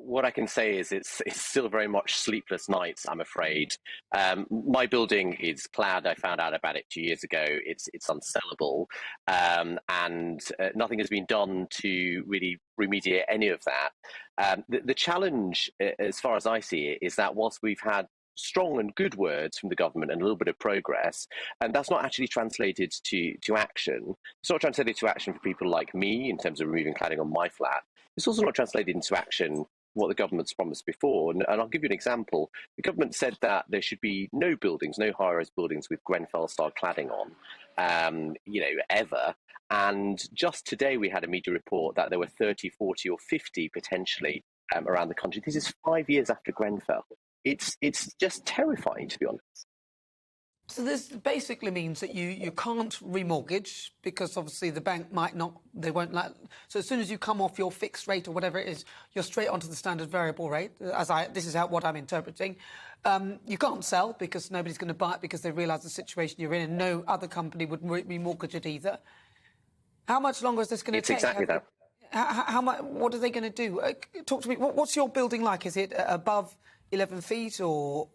what I can say is it's still very much sleepless nights, I'm afraid. My building is clad. I found out about it 2 years ago. It's unsellable, and nothing has been done to really remediate any of that. The challenge, as far as I see it, is that whilst we've had strong and good words from the government and a little bit of progress, and that's not actually translated to action. It's not translated to action for people like me in terms of removing cladding on my flat. It's also not translated into action what the government's promised before. And I'll give you an example. The government said that there should be no buildings, no high-rise buildings with Grenfell-style cladding on, ever. And just today we had a media report that there were 30, 40 or 50 potentially around the country. This is 5 years after Grenfell. It's just terrifying, to be honest. So this basically means that you can't remortgage because obviously the bank might not, they won't let. So as soon as you come off your fixed rate or whatever it is, you're straight onto the standard variable rate. This is what I'm interpreting. You can't sell because nobody's going to buy it because they realise the situation you're in, and no other company would remortgage it either. How much longer is this going to take? It's exactly that. How much? What are they going to do? Talk to me. What's your building like? Is it above 11 feet or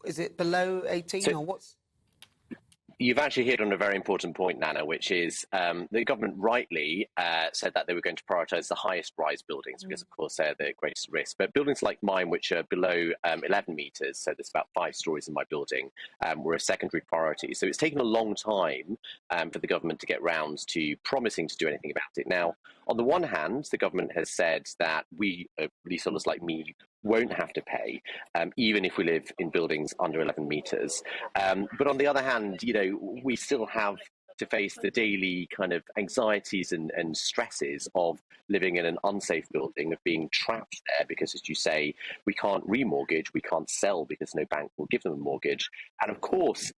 is it below 18 or what's... You've actually hit on a very important point, Nana, which is the government rightly said that they were going to prioritise the highest rise buildings because, of course, they're the greatest risk. But buildings like mine, which are below 11 metres, so there's about 5 stories in my building, were a secondary priority. So it's taken a long time for the government to get round to promising to do anything about it. Now, on the one hand, the government has said that we, leaseholders like me, won't have to pay, even if we live in buildings under 11 metres. But on the other hand, we still have to face the daily kind of anxieties and stresses of living in an unsafe building, of being trapped there because, as you say, we can't remortgage, we can't sell because no bank will give them a mortgage. And of course,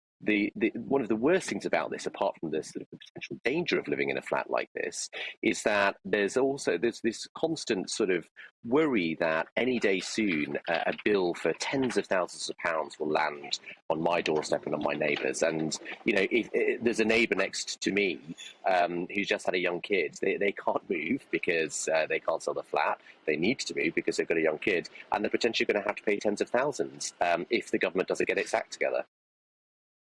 one of the worst things about this, apart from the sort of potential danger of living in a flat like this, is that there's this constant sort of worry that any day soon a bill for tens of thousands of pounds will land on my doorstep and on my neighbours. And if there's a neighbour next to me who's just had a young kid, they can't move because they can't sell the flat. They need to move because they've got a young kid, and they're potentially going to have to pay tens of thousands if the government doesn't get its act together.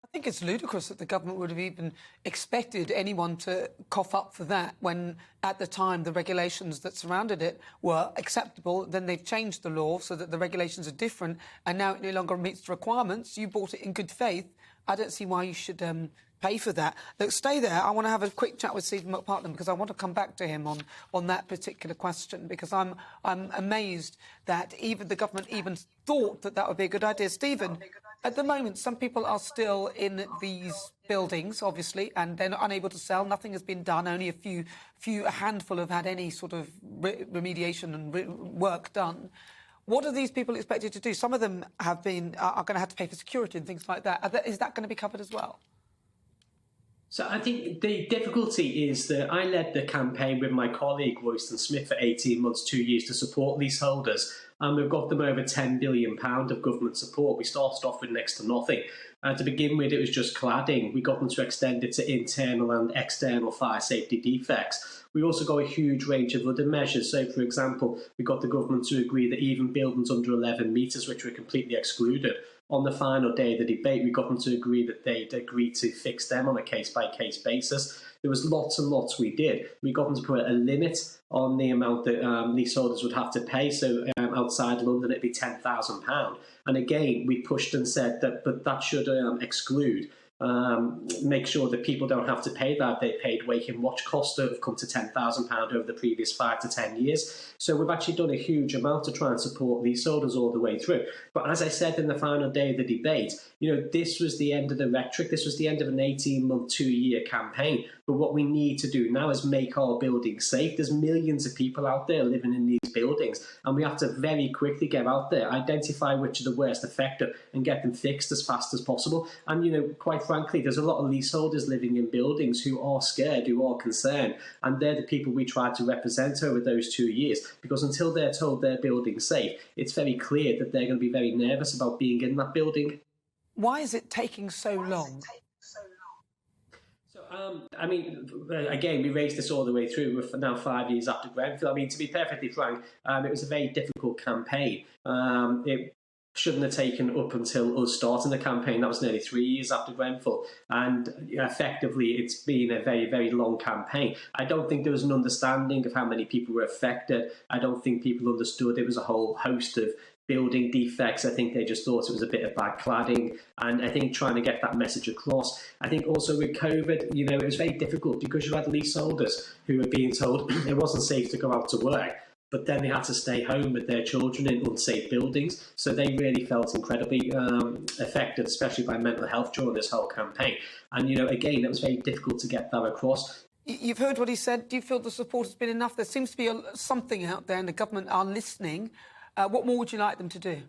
I think it's ludicrous that the government would have even expected anyone to cough up for that when, at the time, the regulations that surrounded it were acceptable. Then they've changed the law so that the regulations are different, and now it no longer meets the requirements. You bought it in good faith. I don't see why you should pay for that. Look, stay there. I want to have a quick chat with Stephen McPartland because I want to come back to him on that particular question, because I'm amazed that even the government even thought that would be a good idea. Stephen, at the moment, some people are still in these buildings, obviously, and they're unable to sell. Nothing has been done. Only a handful have had any sort of remediation and work done. What are these people expected to do? Some of them are going to have to pay for security and things like that. Is that going to be covered as well? So I think the difficulty is that I led the campaign with my colleague Royston Smith for 18 months, 2 years to support leaseholders. And we've got them over £10 billion of government support. We started off with next to nothing. To begin with, it was just cladding. We got them to extend it to internal and external fire safety defects. We also got a huge range of other measures. So, for example, we got the government to agree that even buildings under 11 metres, which were completely excluded, on the final day of the debate, we got them to agree that they'd agree to fix them on a case-by-case basis. There was lots and lots we did. We got them to put a limit on the amount that leaseholders would have to pay. So outside London, it'd be £10,000. And again, we pushed and said but that should exclude. Make sure that people don't have to pay that. They paid wake and watch costs that have come to £10,000 over the previous 5 to 10 years. So we've actually done a huge amount to try and support leaseholders all the way through. But as I said in the final day of the debate, this was the end of the rhetoric. This was the end of an 18-month, 2-year campaign. But what we need to do now is make our buildings safe. There's millions of people out there living in these buildings, and we have to very quickly get out there, identify which are the worst affected, and get them fixed as fast as possible. And, quite frankly, there's a lot of leaseholders living in buildings who are scared, who are concerned, and they're the people we tried to represent over those 2 years, because until they're told their building's safe, it's very clear that they're going to be very nervous about being in that building. Why is it taking so long? I mean, again, we raised this all the way through. We're now 5 years after Grenfell. I mean, to be perfectly frank, it was a very difficult campaign. It shouldn't have taken up until us starting the campaign. That was nearly 3 years after Grenfell. And effectively, it's been a very, very long campaign. I don't think there was an understanding of how many people were affected. I don't think people understood it was a whole host of building defects. I think they just thought it was a bit of bad cladding, and I think trying to get that message across. I think also with COVID, it was very difficult because you had leaseholders who were being told it wasn't safe to go out to work, but then they had to stay home with their children in unsafe buildings. So they really felt incredibly affected, especially by mental health during this whole campaign. And, again, it was very difficult to get that across. You've heard what he said. Do you feel the support has been enough? There seems to be something out there and the government are listening. What more would you like them to do?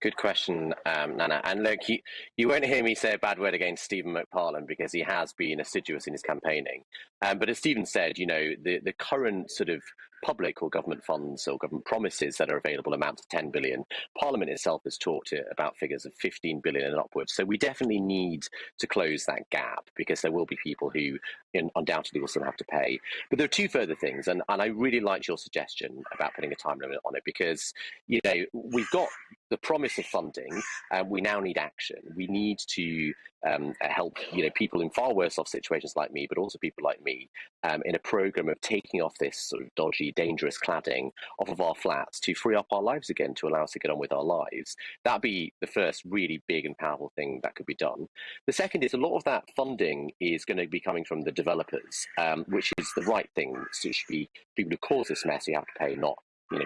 Good question, Nana. And look, you won't hear me say a bad word against Stephen McParland because he has been assiduous in his campaigning. But as Stephen said, the current sort of public or government funds or government promises that are available amount to 10 billion. Parliament itself has talked about figures of 15 billion and upwards. So we definitely need to close that gap because there will be people who undoubtedly will still have to pay. But there are two further things, and I really liked your suggestion about putting a time limit on it because, we've got the promise of funding, and we now need action. We need to help, people in far worse off situations like me, but also people like me, in a programme of taking off this sort of dodgy, dangerous cladding off of our flats to free up our lives again, to allow us to get on with our lives. That'd be the first really big and powerful thing that could be done. The second is a lot of that funding is going to be coming from the developers, which is the right thing. So it should be people who cause this mess who have to pay, not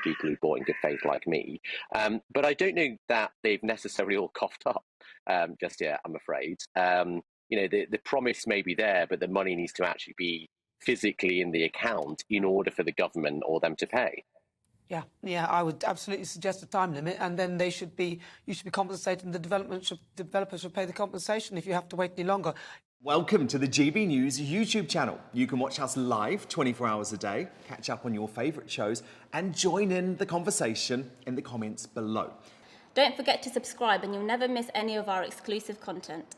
people who bought in good faith like me. But I don't know that they've necessarily all coughed up just yet, I'm afraid. The promise may be there, but the money needs to actually be physically in the account in order for the government or them to pay. Yeah, I would absolutely suggest a time limit, and then you should be compensated, and the developers should pay the compensation if you have to wait any longer. Welcome to the GB News YouTube channel. You can watch us live 24 hours a day, catch up on your favourite shows, and join in the conversation in the comments below. Don't forget to subscribe and you'll never miss any of our exclusive content.